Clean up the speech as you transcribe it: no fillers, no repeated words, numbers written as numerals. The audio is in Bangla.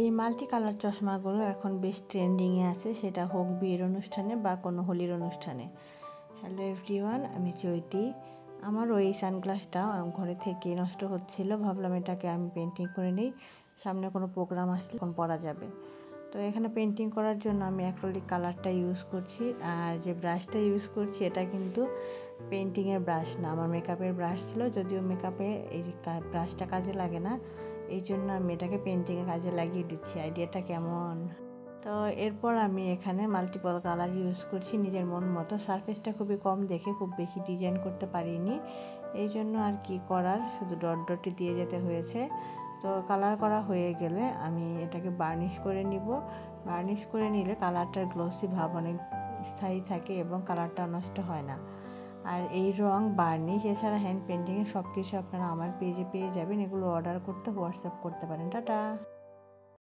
এই মাল্টি কালার চশমাগুলো এখন বেশ ট্রেন্ডিংয়ে আছে, সেটা হোক বিয়ের অনুষ্ঠানে বা কোনো হোলির অনুষ্ঠানে। হ্যালো এভরিওয়ান, আমি চৈতি। আমার ওই সানগ্লাসটা ঘরে থেকে নষ্ট হচ্ছিল, ভাবলাম এটাকে আমি পেন্টিং করে নিই, সামনে কোনো প্রোগ্রাম আসলে এখন পরা যাবে। তো এখানে পেন্টিং করার জন্য আমি অ্যাক্রিলিক কালারটা ইউজ করছি, আর যে ব্রাশটা ইউজ করছি এটা কিন্তু পেন্টিংয়ের ব্রাশ না, আমার মেকআপের ব্রাশ ছিল, যদিও মেকআপে এই ব্রাশটা কাজে লাগে না, এই জন্য আমি এটাকে পেন্টিংয়ে কাজে লাগিয়ে দিচ্ছি। আইডিয়াটা কেমন? তো এরপর আমি এখানে মাল্টিপল কালার ইউজ করছি নিজের মন মতো। সারফেসটা খুবই কম দেখে খুব বেশি ডিজাইন করতে পারিনি, এই জন্য আর কি করার, শুধু ডট ডটই দিয়ে যেতে হয়েছে। তো কালার করা হয়ে গেলে আমি এটাকে বার্নিশ করে নিব। বার্নিশ করে নিলে কালারটার গ্লসি ভাব অনেক স্থায়ী থাকে এবং কালারটা নষ্ট হয় না। আর এই রং, বার্নিশ এছাড়া হ্যান্ড পেন্টিংয়ে সব কিছু আপনারা আমার পেজে পেয়ে যাবেন। এগুলো অর্ডার করতে হোয়াটসঅ্যাপ করতে পারেন। টাটা।